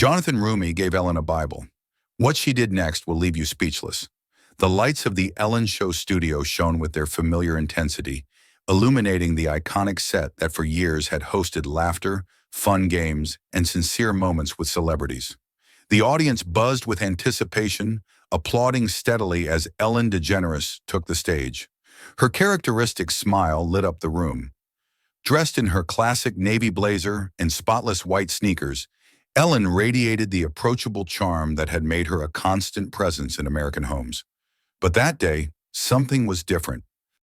Jonathan Roumie gave Ellen a Bible. What she did next will leave you speechless. The lights of the Ellen Show studio shone with their familiar intensity, illuminating the iconic set that for years had hosted laughter, fun games, and sincere moments with celebrities. The audience buzzed with anticipation, applauding steadily as Ellen DeGeneres took the stage. Her characteristic smile lit up the room. Dressed in her classic navy blazer and spotless white sneakers, Ellen radiated the approachable charm that had made her a constant presence in American homes. But that day, something was different.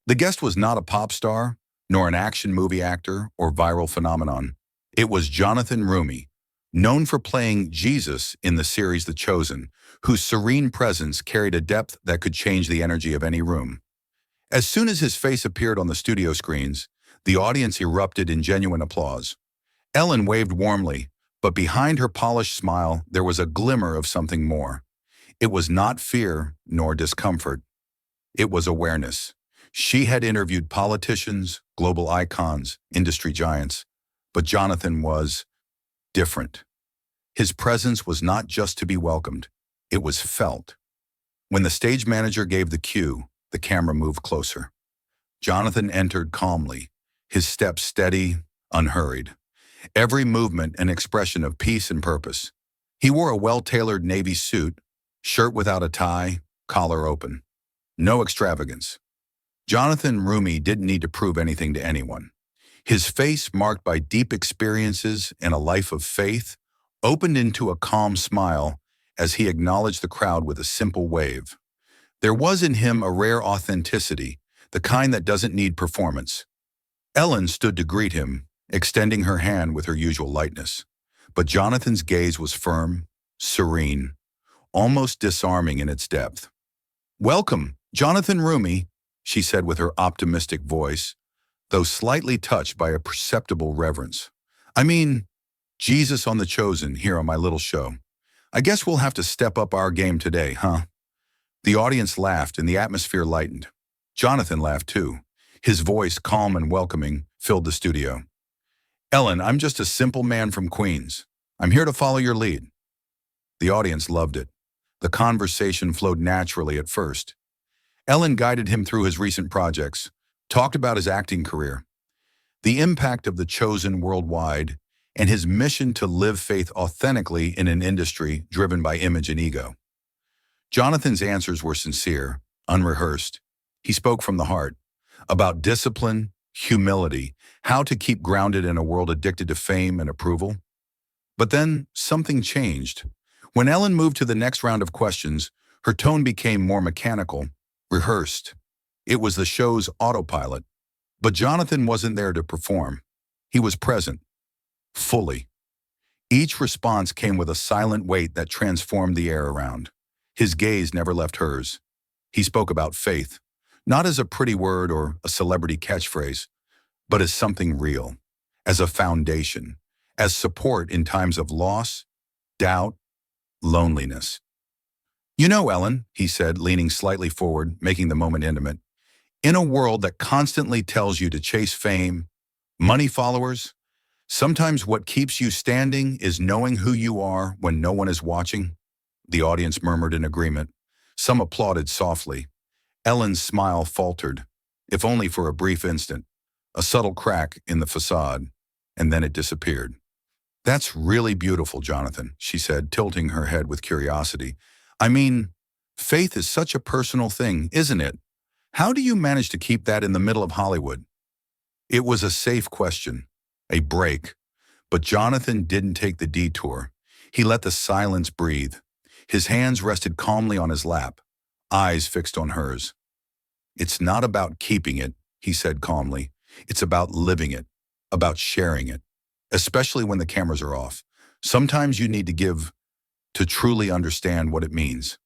The guest was not a pop star, nor an action movie actor or viral phenomenon. It was Jonathan Roumie, known for playing Jesus in the series The Chosen, whose serene presence carried a depth that could change the energy of any room. As soon as his face appeared on the studio screens, the audience erupted in genuine applause. Ellen waved warmly, but behind her polished smile there was a glimmer of something more. It was not fear nor discomfort. It was awareness. She had interviewed politicians, global icons, industry giants, but Jonathan was different. His presence was not just to be welcomed, it was felt. When the stage manager gave the cue, the camera moved closer. Jonathan entered calmly, his steps steady, unhurried. Every movement an expression of peace and purpose. He wore a well-tailored navy suit, shirt without a tie, collar open. No extravagance. Jonathan Roumie didn't need to prove anything to anyone. His face, marked by deep experiences and a life of faith, opened into a calm smile as he acknowledged the crowd with a simple wave. There was in him a rare authenticity, the kind that doesn't need performance. Ellen stood to greet him, extending her hand with her usual lightness. But Jonathan's gaze was firm, serene, almost disarming in its depth. "Welcome, Jonathan Roumie," she said with her optimistic voice, though slightly touched by a perceptible reverence. "I mean, Jesus on The Chosen here on my little show. I guess we'll have to step up our game today, huh?" The audience laughed and the atmosphere lightened. Jonathan laughed too. His voice, calm and welcoming, filled the studio. "Ellen, I'm just a simple man from Queens. I'm here to follow your lead." The audience loved it. The conversation flowed naturally at first. Ellen guided him through his recent projects, talked about his acting career, the impact of The Chosen worldwide, and his mission to live faith authentically in an industry driven by image and ego. Jonathan's answers were sincere, unrehearsed. He spoke from the heart, about discipline, humility, how to keep grounded in a world addicted to fame and approval. But then something changed. When Ellen moved to the next round of questions, her tone became more mechanical, rehearsed. It was the show's autopilot. But Jonathan wasn't there to perform. He was present, fully. Each response came with a silent weight that transformed the air around. His gaze never left hers. He spoke about faith, not as a pretty word or a celebrity catchphrase, but as something real, as a foundation, as support in times of loss, doubt, loneliness. "You know, Ellen," he said, leaning slightly forward, making the moment intimate, "in a world that constantly tells you to chase fame, money, followers, sometimes what keeps you standing is knowing who you are when no one is watching." The audience murmured in agreement. Some applauded softly. Ellen's smile faltered, if only for a brief instant, a subtle crack in the facade, and then it disappeared. "That's really beautiful, Jonathan," she said, tilting her head with curiosity. "I mean, faith is such a personal thing, isn't it? How do you manage to keep that in the middle of Hollywood?" It was a safe question, a break, but Jonathan didn't take the detour. He let the silence breathe. His hands rested calmly on his lap, eyes fixed on hers. "It's not about keeping it," he said calmly. "It's about living it, about sharing it, especially when the cameras are off. Sometimes you need to give to truly understand what it means."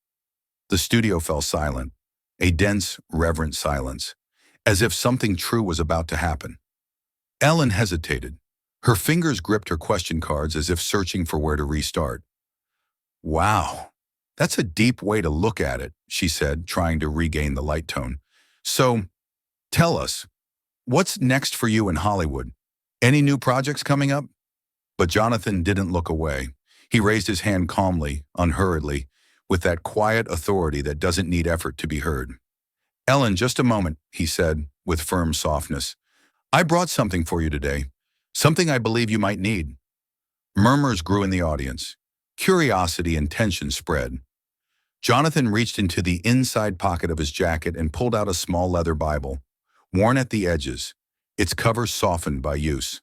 The studio fell silent, a dense, reverent silence, as if something true was about to happen. Ellen hesitated. Her fingers gripped her question cards as if searching for where to restart. "Wow, that's a deep way to look at it," she said, trying to regain the light tone. "So, tell us, what's next for you in Hollywood? Any new projects coming up?" But Jonathan didn't look away. He raised his hand calmly, unhurriedly, with that quiet authority that doesn't need effort to be heard. "Ellen, just a moment," he said, with firm softness. "I brought something for you today, something I believe you might need." Murmurs grew in the audience. Curiosity and tension spread. Jonathan reached into the inside pocket of his jacket and pulled out a small leather Bible, worn at the edges, its cover softened by use.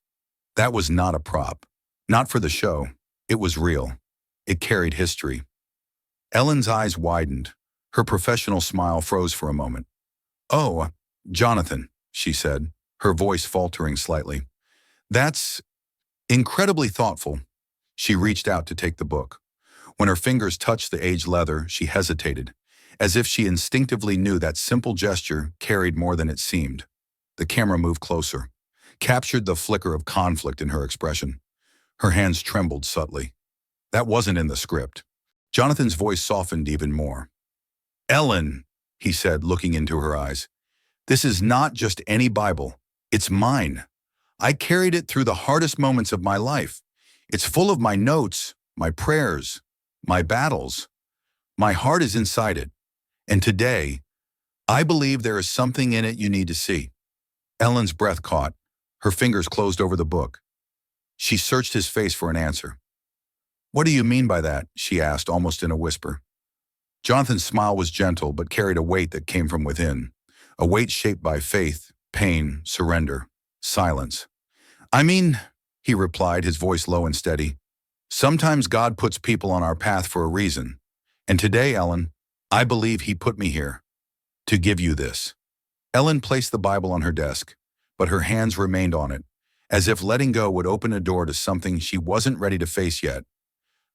That was not a prop. Not for the show. It was real. It carried history. Ellen's eyes widened. Her professional smile froze for a moment. "Oh, Jonathan," she said, her voice faltering slightly. "That's incredibly thoughtful." She reached out to take the book. When her fingers touched the aged leather, she hesitated, as if she instinctively knew that simple gesture carried more than it seemed. The camera moved closer, captured the flicker of conflict in her expression. Her hands trembled subtly. That wasn't in the script. Jonathan's voice softened even more. "Ellen," he said, looking into her eyes, "this is not just any Bible. It's mine. I carried it through the hardest moments of my life. It's full of my notes, my prayers, my battles. My heart is inside it. And today, I believe there is something in it you need to see." Ellen's breath caught. Her fingers closed over the book. She searched his face for an answer. "What do you mean by that?" she asked, almost in a whisper. Jonathan's smile was gentle but carried a weight that came from within, a weight shaped by faith, pain, surrender, silence. "I mean," he replied, his voice low and steady, "sometimes God puts people on our path for a reason. And today, Ellen, I believe he put me here to give you this." Ellen placed the Bible on her desk, but her hands remained on it, as if letting go would open a door to something she wasn't ready to face yet.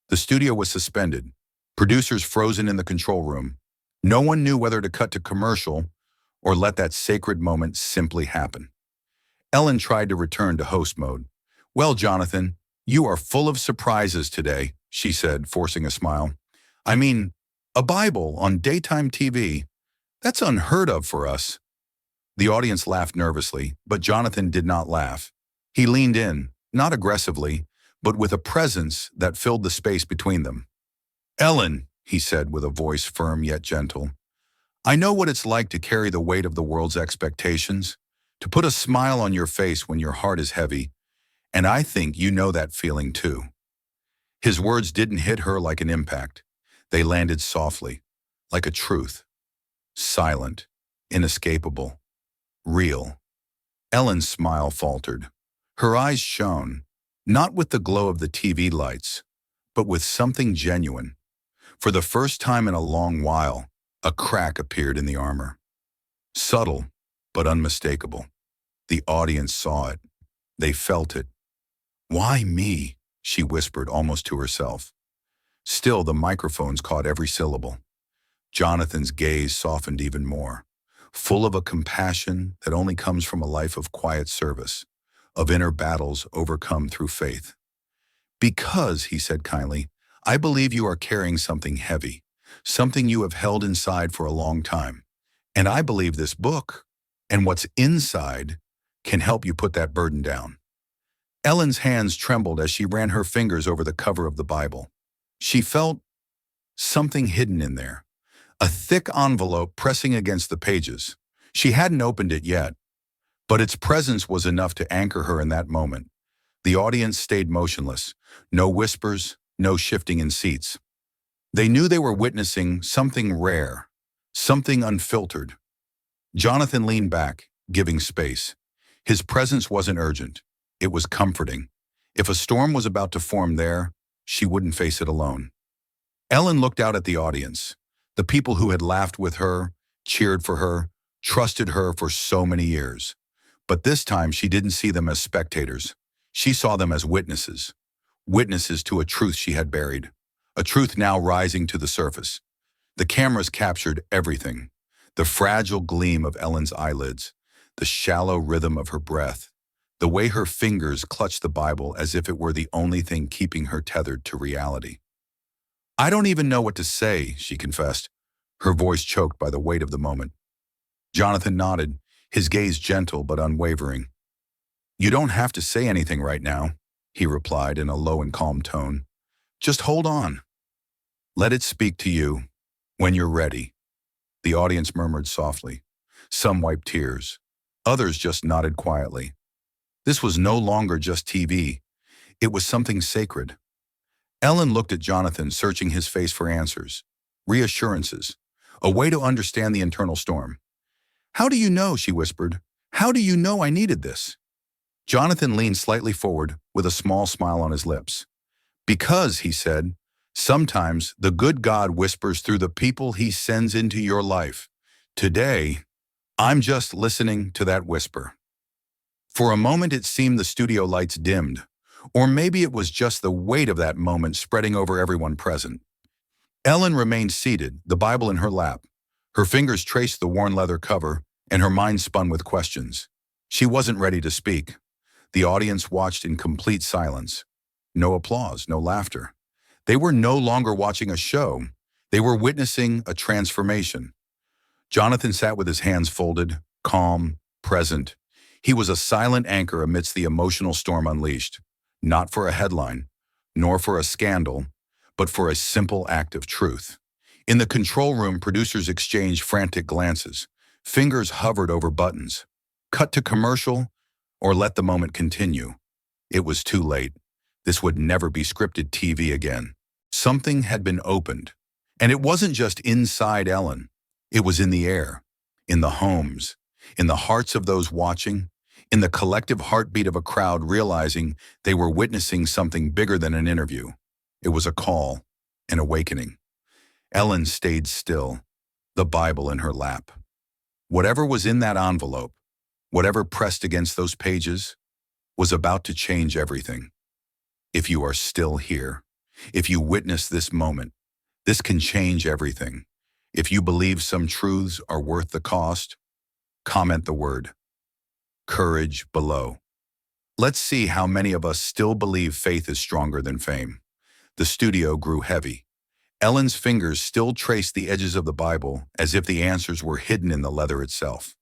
The studio was suspended, producers frozen in the control room. No one knew whether to cut to commercial or let that sacred moment simply happen. Ellen tried to return to host mode. "Well, Jonathan, you are full of surprises today," she said, forcing a smile. "I mean, a Bible on daytime TV, that's unheard of for us." The audience laughed nervously, but Jonathan did not laugh. He leaned in, not aggressively, but with a presence that filled the space between them. "Ellen," he said with a voice firm yet gentle, "I know what it's like to carry the weight of the world's expectations, to put a smile on your face when your heart is heavy, and I think you know that feeling too." His words didn't hit her like an impact. They landed softly, like a truth. Silent, inescapable, real. Ellen's smile faltered. Her eyes shone, not with the glow of the TV lights, but with something genuine. For the first time in a long while, a crack appeared in the armor. Subtle, but unmistakable. The audience saw it. They felt it. "Why me?" she whispered almost to herself. Still, the microphones caught every syllable. Jonathan's gaze softened even more, full of a compassion that only comes from a life of quiet service, of inner battles overcome through faith. "Because," he said kindly, "I believe you are carrying something heavy, something you have held inside for a long time. And I believe this book, and what's inside, can help you put that burden down." Ellen's hands trembled as she ran her fingers over the cover of the Bible. She felt something hidden in there, a thick envelope pressing against the pages. She hadn't opened it yet, but its presence was enough to anchor her in that moment. The audience stayed motionless, no whispers, no shifting in seats. They knew they were witnessing something rare, something unfiltered. Jonathan leaned back, giving space. His presence wasn't urgent. It was comforting. If a storm was about to form there, she wouldn't face it alone. Ellen looked out at the audience, the people who had laughed with her, cheered for her, trusted her for so many years. But this time she didn't see them as spectators. She saw them as witnesses. Witnesses to a truth she had buried, a truth now rising to the surface. The cameras captured everything: the fragile gleam of Ellen's eyelids, the shallow rhythm of her breath, the way her fingers clutched the Bible as if it were the only thing keeping her tethered to reality. "I don't even know what to say," she confessed, her voice choked by the weight of the moment. Jonathan nodded, his gaze gentle but unwavering. "You don't have to say anything right now," he replied in a low and calm tone. Just hold on. Let it speak to you when you're ready. The audience murmured softly. Some wiped tears. Others just nodded quietly. This was no longer just TV. It was something sacred. Ellen looked at Jonathan, searching his face for answers, reassurances, a way to understand the internal storm. "How do you know?" she whispered. "How do you know I needed this?" Jonathan leaned slightly forward with a small smile on his lips. "Because," he said, "sometimes the good God whispers through the people he sends into your life. Today, I'm just listening to that whisper." For a moment it seemed the studio lights dimmed, or maybe it was just the weight of that moment spreading over everyone present. Ellen remained seated, the Bible in her lap. Her fingers traced the worn leather cover, and her mind spun with questions. She wasn't ready to speak. The audience watched in complete silence. No applause, no laughter. They were no longer watching a show. They were witnessing a transformation. Jonathan sat with his hands folded, calm, present. He was a silent anchor amidst the emotional storm unleashed, not for a headline, nor for a scandal, but for a simple act of truth. In the control room, producers exchanged frantic glances. Fingers hovered over buttons. Cut to commercial, or let the moment continue. It was too late. This would never be scripted TV again. Something had been opened. And it wasn't just inside Ellen. It was in the air, in the homes, in the hearts of those watching, in the collective heartbeat of a crowd realizing they were witnessing something bigger than an interview. It was a call, an awakening. Ellen stayed still, the Bible in her lap. Whatever was in that envelope, whatever pressed against those pages, was about to change everything. If you are still here, if you witness this moment, this can change everything. If you believe some truths are worth the cost, comment the word courage below. Let's see how many of us still believe faith is stronger than fame. The studio grew heavy. Ellen's fingers still traced the edges of the Bible as if the answers were hidden in the leather itself.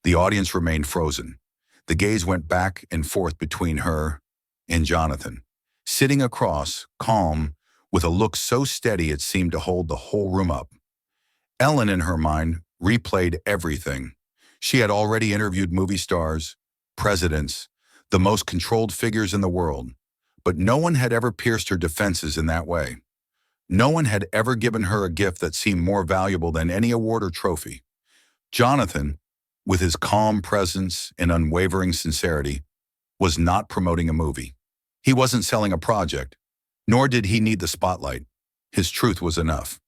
The audience remained frozen. The gaze went back and forth between her and Jonathan, sitting across, calm, with a look so steady it seemed to hold the whole room up. Ellen, in her mind, replayed everything. She had already interviewed movie stars, presidents, the most controlled figures in the world, but no one had ever pierced her defenses in that way. No one had ever given her a gift that seemed more valuable than any award or trophy. Jonathan, with his calm presence and unwavering sincerity, was not promoting a movie. He wasn't selling a project, nor did he need the spotlight. His truth was enough.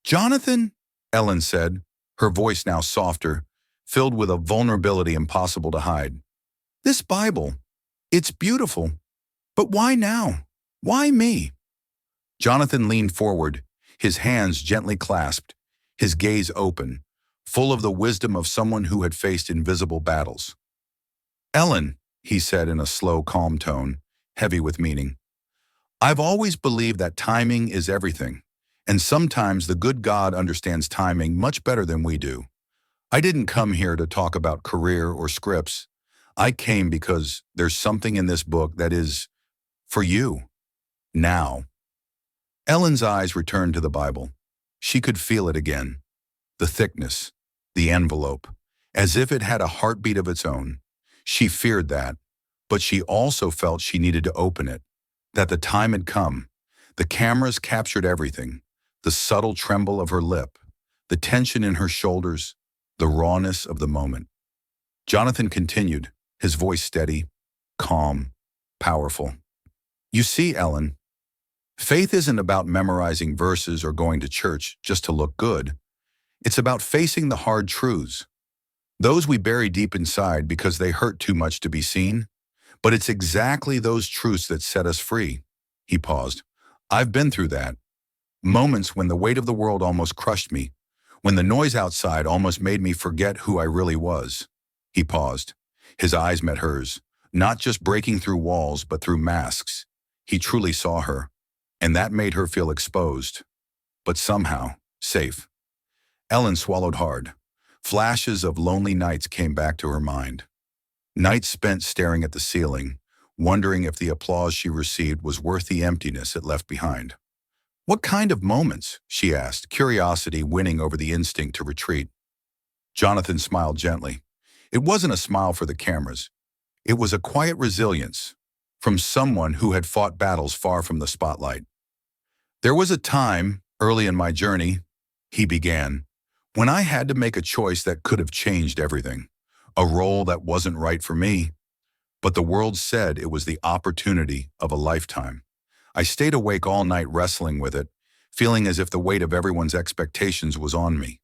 "Jonathan," Ellen said, her voice now softer, filled with a vulnerability impossible to hide. "This Bible, it's beautiful, but why now? Why me?" Jonathan leaned forward, his hands gently clasped, his gaze open, full of the wisdom of someone who had faced invisible battles. "Ellen," he said in a slow, calm tone, heavy with meaning, "I've always believed that timing is everything, and sometimes the good God understands timing much better than we do. I didn't come here to talk about career or scripts. I came because there's something in this book that is for you, now." Ellen's eyes returned to the Bible. She could feel it again, the thickness, the envelope, as if it had a heartbeat of its own. She feared that, but she also felt she needed to open it, that the time had come. The cameras captured everything, the subtle tremble of her lip, the tension in her shoulders, the rawness of the moment. Jonathan continued, his voice steady, calm, powerful. "You see, Ellen, faith isn't about memorizing verses or going to church just to look good. It's about facing the hard truths, those we bury deep inside because they hurt too much to be seen. But it's exactly those truths that set us free." He paused. "I've been through that. Moments when the weight of the world almost crushed me, when the noise outside almost made me forget who I really was." He paused. His eyes met hers, not just breaking through walls, but through masks. He truly saw her, and that made her feel exposed, but somehow safe. Ellen swallowed hard. Flashes of lonely nights came back to her mind. Nights spent staring at the ceiling, wondering if the applause she received was worth the emptiness it left behind. "What kind of moments?" she asked, curiosity winning over the instinct to retreat. Jonathan smiled gently. It wasn't a smile for the cameras. It was a quiet resilience from someone who had fought battles far from the spotlight. "There was a time, early in my journey," he began, "when I had to make a choice that could have changed everything. A role that wasn't right for me, but the world said it was the opportunity of a lifetime. I stayed awake all night wrestling with it, feeling as if the weight of everyone's expectations was on me."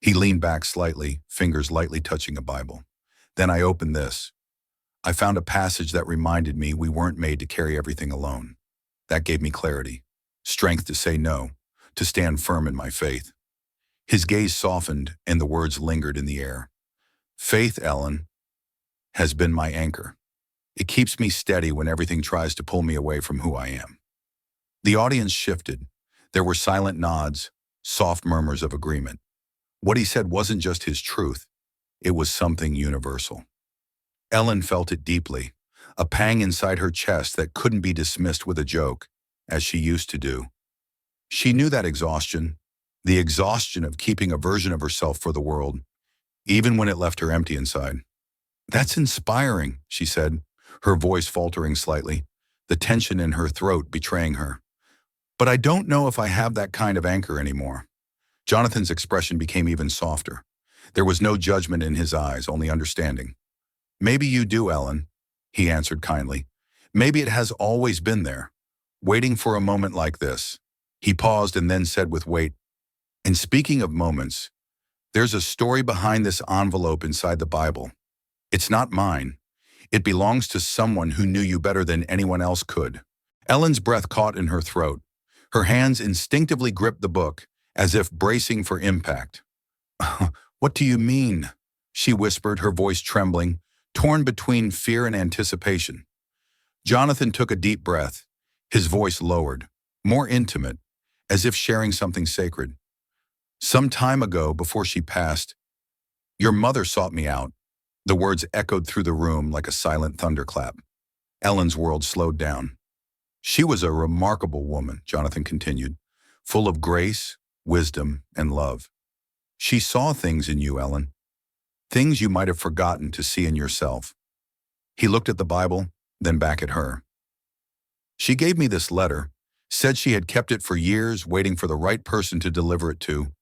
He leaned back slightly, fingers lightly touching a Bible. "Then I opened this. I found a passage that reminded me we weren't made to carry everything alone. That gave me clarity, strength to say no, to stand firm in my faith." His gaze softened and the words lingered in the air. "Faith, Ellen, has been my anchor. It keeps me steady when everything tries to pull me away from who I am." The audience shifted. There were silent nods, soft murmurs of agreement. What he said wasn't just his truth, it was something universal. Ellen felt it deeply, a pang inside her chest that couldn't be dismissed with a joke, as she used to do. She knew that exhaustion, the exhaustion of keeping a version of herself for the world, even when it left her empty inside. "That's inspiring," she said, her voice faltering slightly, the tension in her throat betraying her. "But I don't know if I have that kind of anchor anymore." Jonathan's expression became even softer. There was no judgment in his eyes, only understanding. "Maybe you do, Ellen," he answered kindly. "Maybe it has always been there, waiting for a moment like this." He paused and then said with weight, "And speaking of moments, there's a story behind this envelope inside the Bible. It's not mine. It belongs to someone who knew you better than anyone else could." Ellen's breath caught in her throat. Her hands instinctively gripped the book, as if bracing for impact. "What do you mean?" she whispered, her voice trembling, torn between fear and anticipation. Jonathan took a deep breath, his voice lowered, more intimate, as if sharing something sacred. "Some time ago, before she passed, your mother sought me out." The words echoed through the room like a silent thunderclap. Ellen's world slowed down. "She was a remarkable woman," Jonathan continued, "full of grace, wisdom, and love. She saw things in you, Ellen, things you might have forgotten to see in yourself." He looked at the Bible, then back at her. "She gave me this letter, said she had kept it for years, waiting for the right person to deliver it to.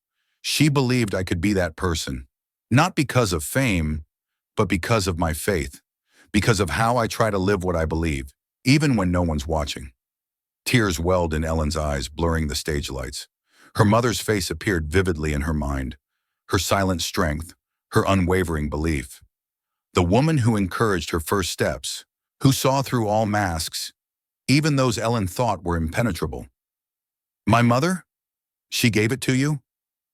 She believed I could be that person, not because of fame, but because of my faith, because of how I try to live what I believe, even when no one's watching." Tears welled in Ellen's eyes, blurring the stage lights. Her mother's face appeared vividly in her mind, her silent strength, her unwavering belief. The woman who encouraged her first steps, who saw through all masks, even those Ellen thought were impenetrable. "My mother? She gave it to you?"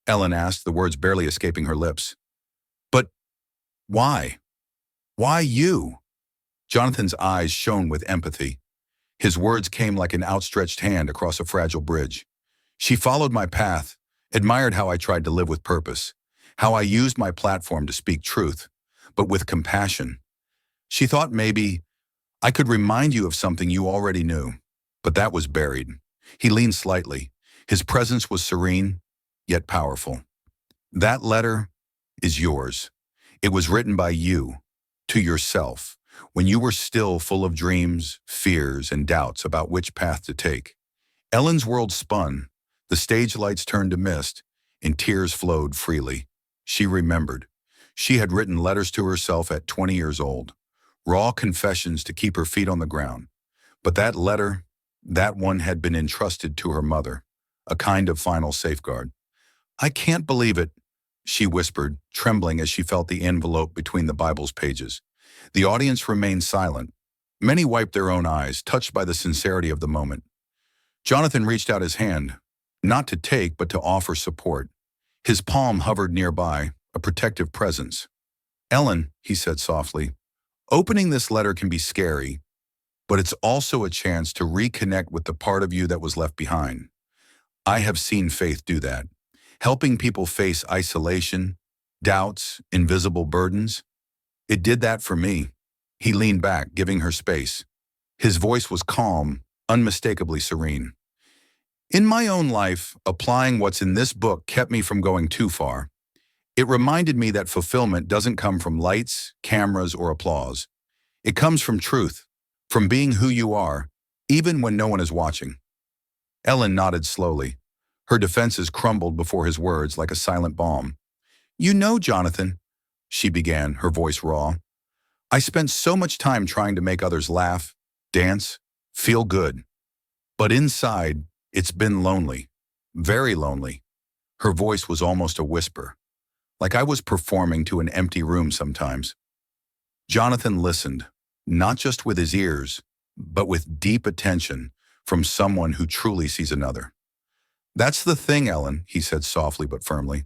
Ellen asked, the words barely escaping her lips. "But why? Why you?" Jonathan's eyes shone with empathy. His words came like an outstretched hand across a fragile bridge. "She followed my path, admired how I tried to live with purpose, how I used my platform to speak truth, but with compassion. She thought maybe I could remind you of something you already knew, but that was buried." He leaned slightly. His presence was serene, yet powerful. "That letter is yours. It was written by you, to yourself, when you were still full of dreams, fears, and doubts about which path to take." Ellen's world spun, the stage lights turned to mist, and tears flowed freely. She remembered. She had written letters to herself at 20 years old, raw confessions to keep her feet on the ground. But that letter, that one had been entrusted to her mother, a kind of final safeguard. "I can't believe it," she whispered, trembling as she felt the envelope between the Bible's pages. The audience remained silent. Many wiped their own eyes, touched by the sincerity of the moment. Jonathan reached out his hand, not to take but to offer support. His palm hovered nearby, a protective presence. "Ellen," he said softly, "opening this letter can be scary, but it's also a chance to reconnect with the part of you that was left behind. I have seen faith do that, helping people face isolation, doubts, invisible burdens. It did that for me." He leaned back, giving her space. His voice was calm, unmistakably serene. In my own life, applying what's in this book kept me from going too far. It reminded me that fulfillment doesn't come from lights, cameras, or applause. It comes from truth, from being who you are, even when no one is watching. Ellen nodded slowly. Her defenses crumbled before his words like a silent bomb. You know, Jonathan, she began, her voice raw. I spent so much time trying to make others laugh, dance, feel good. But inside, it's been lonely, very lonely. Her voice was almost a whisper, like I was performing to an empty room sometimes. Jonathan listened, not just with his ears, but with deep attention from someone who truly sees another. That's the thing, Ellen, he said softly but firmly.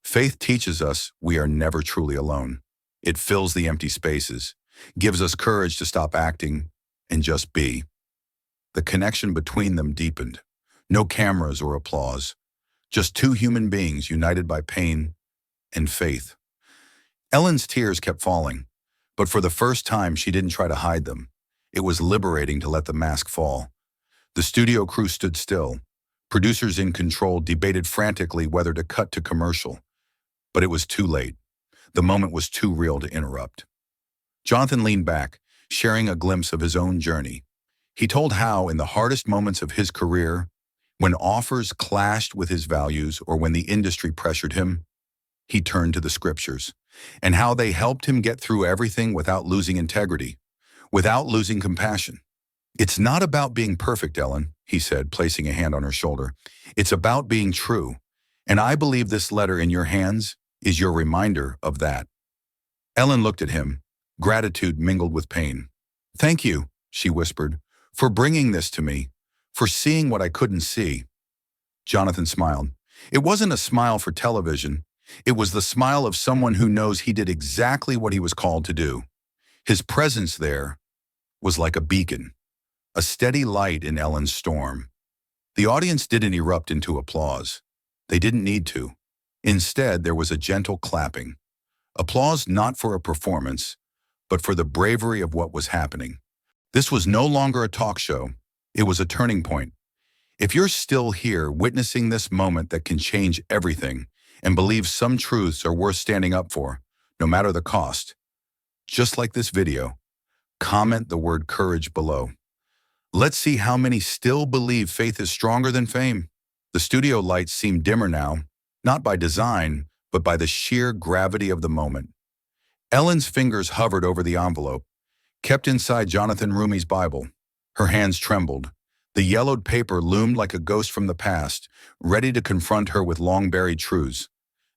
Faith teaches us we are never truly alone. It fills the empty spaces, gives us courage to stop acting and just be. The connection between them deepened. No cameras or applause, just two human beings united by pain and faith. Ellen's tears kept falling, but for the first time she didn't try to hide them. It was liberating to let the mask fall. The studio crew stood still. Producers in control debated frantically whether to cut to commercial. But it was too late. The moment was too real to interrupt. Jonathan leaned back, sharing a glimpse of his own journey. He told how, in the hardest moments of his career, when offers clashed with his values or when the industry pressured him, he turned to the scriptures, and how they helped him get through everything without losing integrity, without losing compassion. It's not about being perfect, Ellen, he said, placing a hand on her shoulder. It's about being true, and I believe this letter in your hands is your reminder of that. Ellen looked at him, gratitude mingled with pain. Thank you, she whispered, for bringing this to me, for seeing what I couldn't see. Jonathan smiled. It wasn't a smile for television. It was the smile of someone who knows he did exactly what he was called to do. His presence there was like a beacon, a steady light in Ellen's storm. The audience didn't erupt into applause. They didn't need to. Instead, there was a gentle clapping. Applause not for a performance, but for the bravery of what was happening. This was no longer a talk show. It was a turning point. If you're still here witnessing this moment that can change everything and believe some truths are worth standing up for, no matter the cost, just like this video, comment the word courage below. Let's see how many still believe faith is stronger than fame. The studio lights seem dimmer now, not by design, but by the sheer gravity of the moment. Ellen's fingers hovered over the envelope, kept inside Jonathan Roumie's Bible. Her hands trembled. The yellowed paper loomed like a ghost from the past, ready to confront her with long-buried truths.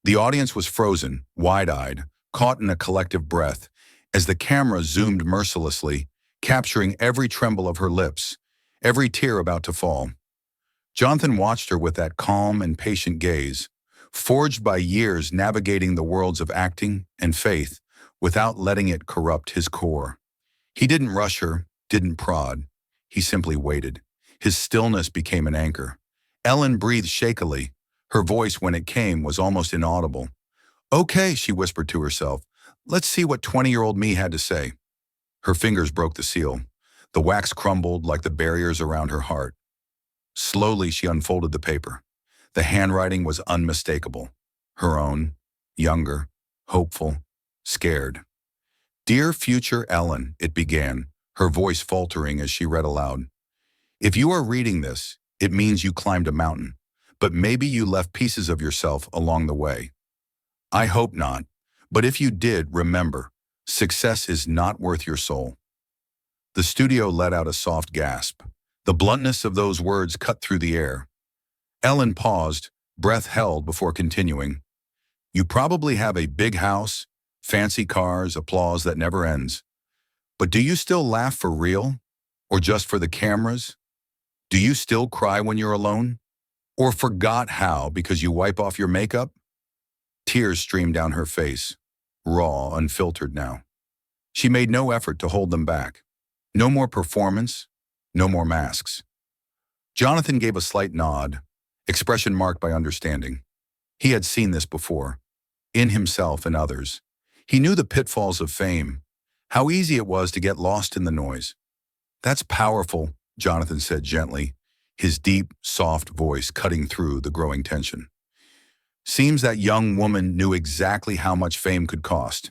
The audience was frozen, wide-eyed, caught in a collective breath, as the camera zoomed mercilessly, capturing every tremble of her lips, every tear about to fall. Jonathan watched her with that calm and patient gaze, forged by years navigating the worlds of acting and faith without letting it corrupt his core. He didn't rush her, didn't prod. He simply waited. His stillness became an anchor. Ellen breathed shakily. Her voice, when it came, was almost inaudible. Okay, she whispered to herself. Let's see what 20-year-old me had to say. Her fingers broke the seal. The wax crumbled like the barriers around her heart. Slowly, she unfolded the paper. The handwriting was unmistakable. Her own, younger, hopeful, scared. Dear future Ellen, it began, her voice faltering as she read aloud. If you are reading this, it means you climbed a mountain, but maybe you left pieces of yourself along the way. I hope not, but if you did, remember, success is not worth your soul. The studio let out a soft gasp. The bluntness of those words cut through the air. Ellen paused, breath held before continuing. You probably have a big house, fancy cars, applause that never ends. But do you still laugh for real? Or just for the cameras? Do you still cry when you're alone? Or forgot how because you wipe off your makeup? Tears streamed down her face, raw, unfiltered now. She made no effort to hold them back. No more performance, no more masks. Jonathan gave a slight nod, expression marked by understanding. He had seen this before, in himself and others. He knew the pitfalls of fame, how easy it was to get lost in the noise. That's powerful, Jonathan said gently, his deep, soft voice cutting through the growing tension. Seems that young woman knew exactly how much fame could cost.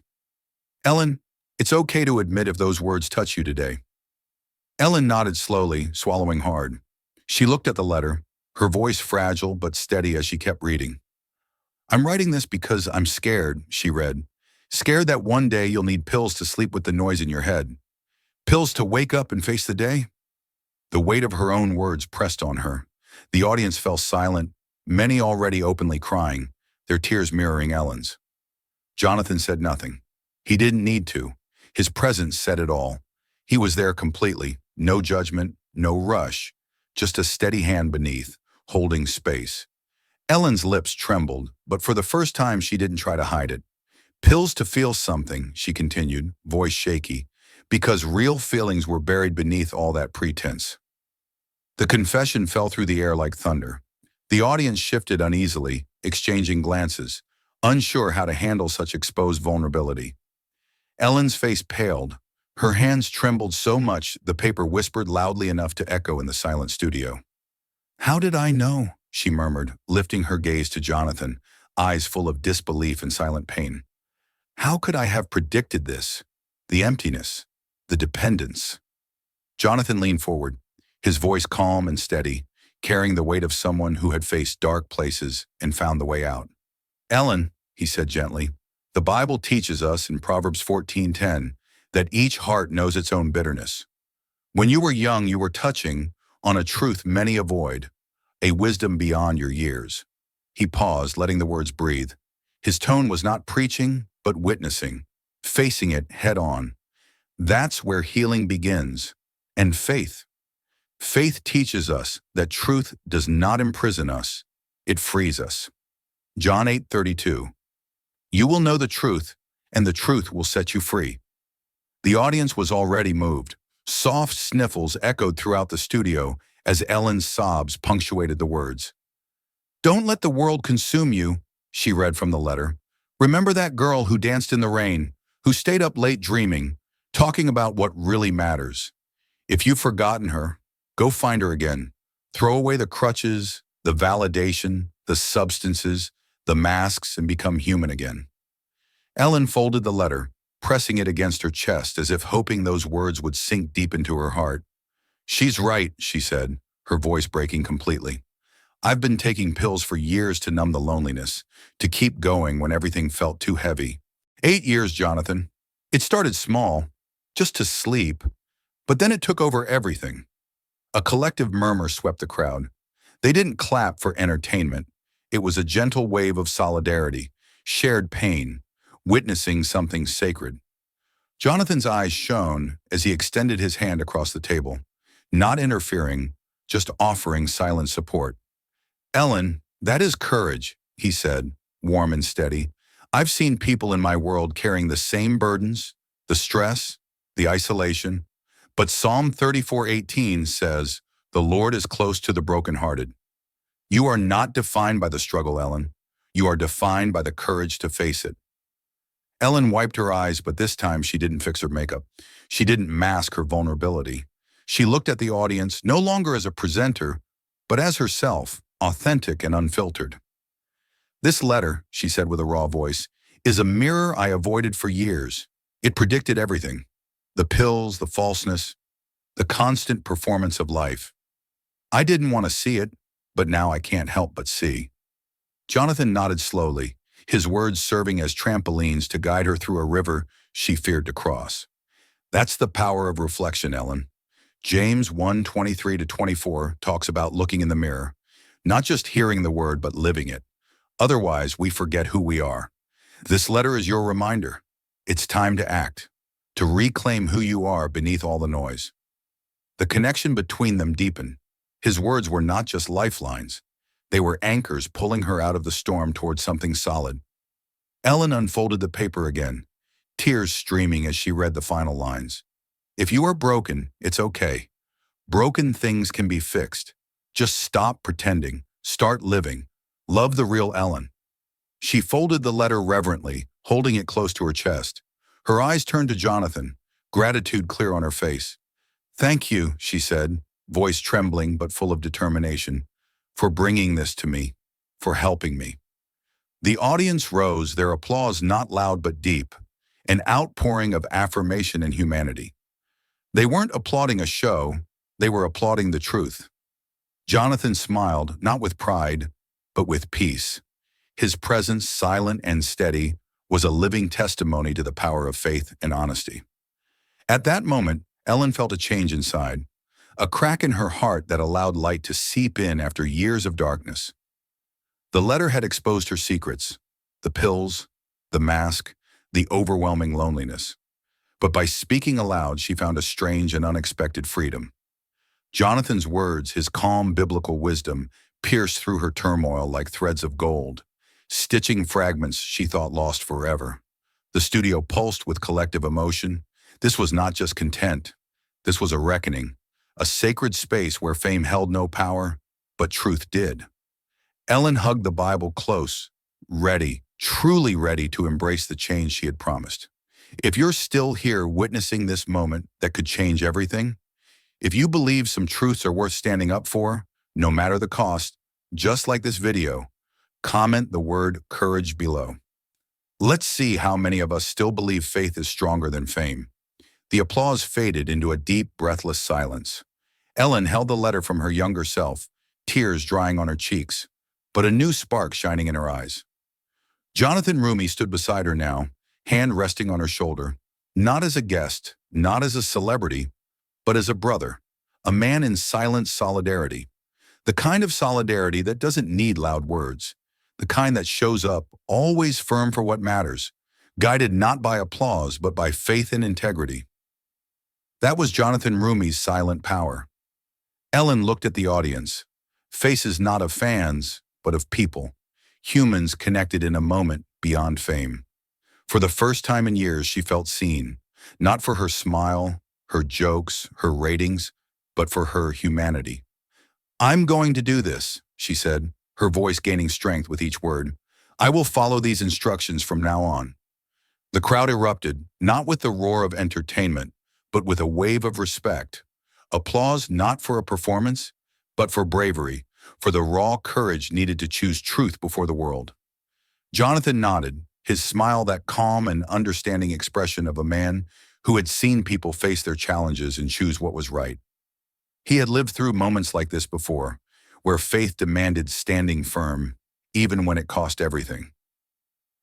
Ellen, it's okay to admit if those words touch you today. Ellen nodded slowly, swallowing hard. She looked at the letter, her voice fragile but steady as she kept reading. I'm writing this because I'm scared, she read. Scared that one day you'll need pills to sleep with the noise in your head. Pills to wake up and face the day? The weight of her own words pressed on her. The audience fell silent, many already openly crying, their tears mirroring Ellen's. Jonathan said nothing. He didn't need to. His presence said it all. He was there completely, no judgment, no rush, just a steady hand beneath, holding space. Ellen's lips trembled, but for the first time she didn't try to hide it. Pills to feel something, she continued, voice shaky, because real feelings were buried beneath all that pretense. The confession fell through the air like thunder. The audience shifted uneasily, exchanging glances, unsure how to handle such exposed vulnerability. Ellen's face paled. Her hands trembled so much the paper whispered loudly enough to echo in the silent studio. How did I know? She murmured, lifting her gaze to Jonathan, eyes full of disbelief and silent pain. How could I have predicted this? The emptiness, the dependence. Jonathan leaned forward, his voice calm and steady, carrying the weight of someone who had faced dark places and found the way out. Ellen, he said gently, the Bible teaches us in Proverbs 14:10 that each heart knows its own bitterness. When you were young, you were touching on a truth many avoid, a wisdom beyond your years. He paused, letting the words breathe. His tone was not preaching, but witnessing, facing it head on. That's where healing begins. And faith. Faith teaches us that truth does not imprison us, it frees us. John 8:32. You will know the truth, and the truth will set you free. The audience was already moved. Soft sniffles echoed throughout the studio as Ellen's sobs punctuated the words. Don't let the world consume you, she read from the letter. Remember that girl who danced in the rain, who stayed up late dreaming, talking about what really matters. If you've forgotten her, go find her again. Throw away the crutches, the validation, the substances, the masks, and become human again. Ellen folded the letter, pressing it against her chest as if hoping those words would sink deep into her heart. She's right, she said, her voice breaking completely. I've been taking pills for years to numb the loneliness, to keep going when everything felt too heavy. 8 years, Jonathan. It started small, just to sleep, but then it took over everything. A collective murmur swept the crowd. They didn't clap for entertainment. It was a gentle wave of solidarity, shared pain, witnessing something sacred. Jonathan's eyes shone as he extended his hand across the table, not interfering, just offering silent support. Ellen, that is courage, he said, warm and steady. I've seen people in my world carrying the same burdens, the stress, the isolation, but Psalm 34:18 says, the Lord is close to the brokenhearted. You are not defined by the struggle, Ellen. You are defined by the courage to face it. Ellen wiped her eyes, but this time she didn't fix her makeup. She didn't mask her vulnerability. She looked at the audience no longer as a presenter, but as herself, authentic and unfiltered. This letter, she said with a raw voice, is a mirror I avoided for years. It predicted everything. The pills, the falseness, the constant performance of life. I didn't want to see it, but now I can't help but see. Jonathan nodded slowly, his words serving as trampolines to guide her through a river she feared to cross. That's the power of reflection, Ellen. James 1:23-24 talks about looking in the mirror, not just hearing the word, but living it. Otherwise, we forget who we are. This letter is your reminder. It's time to act, to reclaim who you are beneath all the noise. The connection between them deepened. His words were not just lifelines. They were anchors pulling her out of the storm towards something solid. Ellen unfolded the paper again, tears streaming as she read the final lines. If you are broken, it's okay. Broken things can be fixed. Just stop pretending. Start living. Love the real Ellen. She folded the letter reverently, holding it close to her chest. Her eyes turned to Jonathan, gratitude clear on her face. Thank you, she said, voice trembling but full of determination, for bringing this to me, for helping me. The audience rose, their applause not loud but deep, an outpouring of affirmation and humanity. They weren't applauding a show, they were applauding the truth. Jonathan smiled, not with pride, but with peace. His presence, silent and steady, was a living testimony to the power of faith and honesty. At that moment, Ellen felt a change inside, a crack in her heart that allowed light to seep in after years of darkness. The letter had exposed her secrets, the pills, the mask, the overwhelming loneliness. But by speaking aloud, she found a strange and unexpected freedom. Jonathan's words, his calm biblical wisdom, pierced through her turmoil like threads of gold, stitching fragments she thought lost forever. The studio pulsed with collective emotion. This was not just content. This was a reckoning, a sacred space where fame held no power, but truth did. Ellen hugged the Bible close, ready, truly ready to embrace the change she had promised. If you're still here witnessing this moment that could change everything, if you believe some truths are worth standing up for, no matter the cost, just like this video, comment the word courage below. Let's see how many of us still believe faith is stronger than fame. The applause faded into a deep, breathless silence. Ellen held the letter from her younger self, tears drying on her cheeks, but a new spark shining in her eyes. Jonathan Roumie stood beside her now, hand resting on her shoulder, not as a guest, not as a celebrity, but as a brother, a man in silent solidarity. The kind of solidarity that doesn't need loud words, the kind that shows up, always firm for what matters, guided not by applause but by faith and integrity. That was Jonathan Roumie's silent power. Ellen looked at the audience, faces not of fans, but of people, humans connected in a moment beyond fame. For the first time in years, she felt seen, not for her smile, her jokes, her ratings, but for her humanity. "I'm going to do this," she said, her voice gaining strength with each word. "I will follow these instructions from now on." The crowd erupted, not with the roar of entertainment, but with a wave of respect. Applause not for a performance, but for bravery, for the raw courage needed to choose truth before the world. Jonathan nodded, his smile that calm and understanding expression of a man who had seen people face their challenges and choose what was right. He had lived through moments like this before, where faith demanded standing firm, even when it cost everything.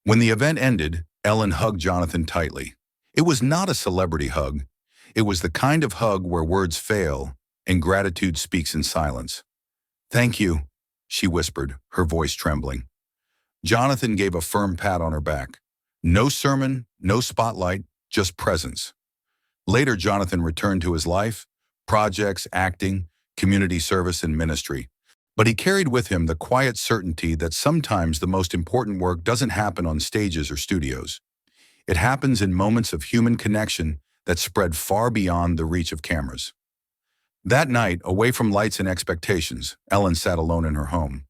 When the event ended, Ellen hugged Jonathan tightly. It was not a celebrity hug. It was the kind of hug where words fail and gratitude speaks in silence. "Thank you," she whispered, her voice trembling. Jonathan gave a firm pat on her back. No sermon, no spotlight, just presence. Later, Jonathan returned to his life, projects, acting, community service, and ministry. But he carried with him the quiet certainty that sometimes the most important work doesn't happen on stages or studios. It happens in moments of human connection that spread far beyond the reach of cameras. That night, away from lights and expectations, Ellen sat alone in her home.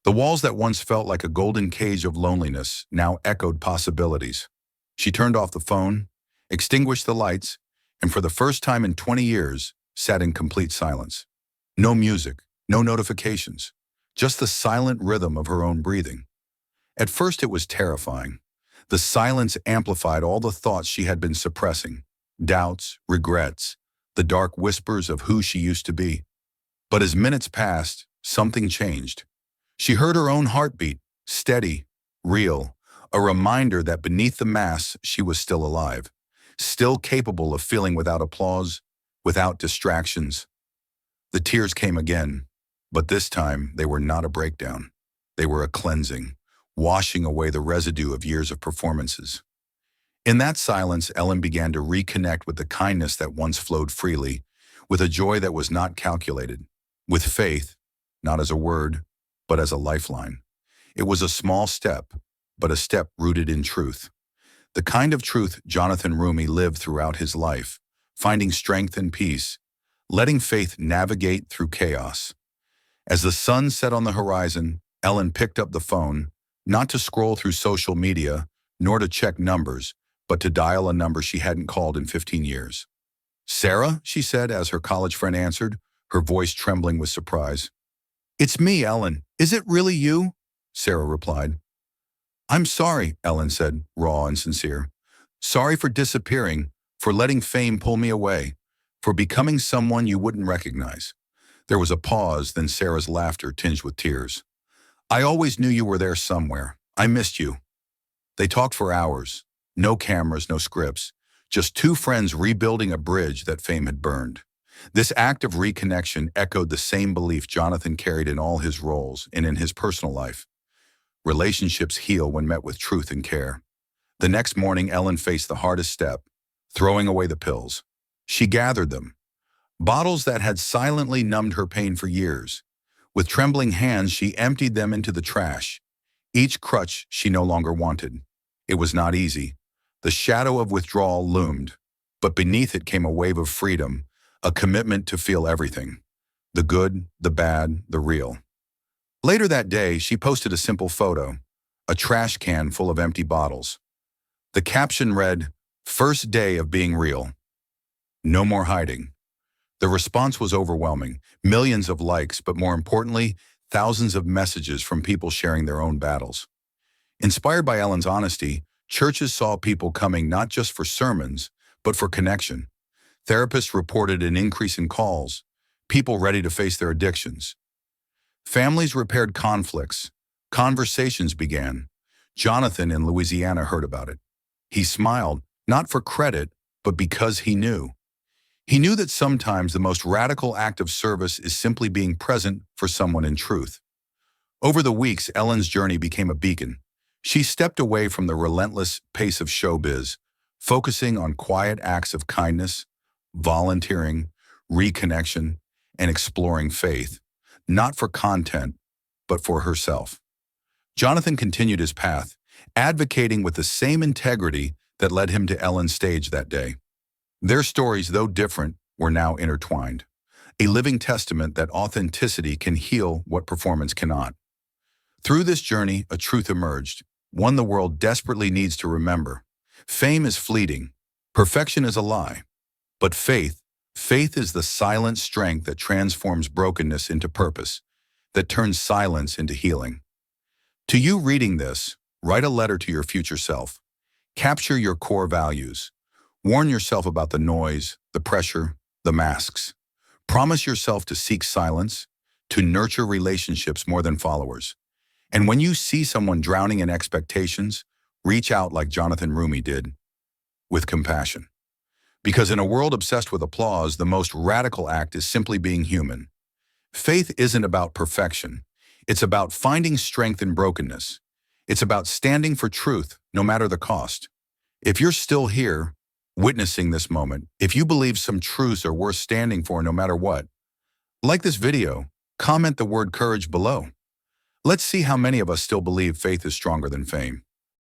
The walls that once felt like a golden cage of loneliness now echoed possibilities. She turned off the phone, extinguished the lights, and for the first time in 20 years, sat in complete silence. No music, no notifications, just the silent rhythm of her own breathing. At first it was terrifying. The silence amplified all the thoughts she had been suppressing, doubts, regrets, the dark whispers of who she used to be. But as minutes passed, something changed. She heard her own heartbeat, steady, real, a reminder that beneath the mask she was still alive, still capable of feeling without applause, without distractions. The tears came again, but this time they were not a breakdown. They were a cleansing, washing away the residue of years of performances. In that silence, Ellen began to reconnect with the kindness that once flowed freely, with a joy that was not calculated, with faith, not as a word, but as a lifeline. It was a small step, but a step rooted in truth. The kind of truth Jonathan Roumie lived throughout his life, finding strength and peace, letting faith navigate through chaos. As the sun set on the horizon, Ellen picked up the phone, not to scroll through social media, nor to check numbers, but to dial a number she hadn't called in 15 years. "Sarah," she said as her college friend answered, her voice trembling with surprise. "It's me, Ellen. Is it really you?" Sarah replied. "I'm sorry," Ellen said, raw and sincere. "Sorry for disappearing, for letting fame pull me away, for becoming someone you wouldn't recognize." There was a pause, then Sarah's laughter tinged with tears. "I always knew you were there somewhere. I missed you." They talked for hours. No cameras, no scripts. Just two friends rebuilding a bridge that fame had burned. This act of reconnection echoed the same belief Jonathan carried in all his roles and in his personal life. Relationships heal when met with truth and care. The next morning, Ellen faced the hardest step, throwing away the pills. She gathered them, bottles that had silently numbed her pain for years. With trembling hands, she emptied them into the trash, each crutch she no longer wanted. It was not easy. The shadow of withdrawal loomed, but beneath it came a wave of freedom, a commitment to feel everything. The good, the bad, the real. Later that day, she posted a simple photo, a trash can full of empty bottles. The caption read, "First day of being real. No more hiding." The response was overwhelming. Millions of likes, but more importantly, thousands of messages from people sharing their own battles. Inspired by Ellen's honesty, churches saw people coming not just for sermons, but for connection. Therapists reported an increase in calls, people ready to face their addictions. Families repaired conflicts. Conversations began. Jonathan in Louisiana heard about it. He smiled, not for credit, but because he knew. He knew that sometimes the most radical act of service is simply being present for someone in truth. Over the weeks, Ellen's journey became a beacon. She stepped away from the relentless pace of showbiz, focusing on quiet acts of kindness, volunteering, reconnection, and exploring faith, not for content, but for herself. Jonathan continued his path, advocating with the same integrity that led him to Ellen's stage that day. Their stories, though different, were now intertwined, a living testament that authenticity can heal what performance cannot. Through this journey, a truth emerged, one the world desperately needs to remember. Fame is fleeting. Perfection is a lie. But faith is the silent strength that transforms brokenness into purpose, that turns silence into healing. To you reading this, write a letter to your future self. Capture your core values. Warn yourself about the noise, the pressure, the masks. Promise yourself to seek silence, to nurture relationships more than followers. And when you see someone drowning in expectations, reach out like Jonathan Roumie did, with compassion. Because in a world obsessed with applause, the most radical act is simply being human. Faith isn't about perfection. It's about finding strength in brokenness. It's about standing for truth, no matter the cost. If you're still here, witnessing this moment, if you believe some truths are worth standing for no matter what, like this video, comment the word courage below. Let's see how many of us still believe faith is stronger than fame.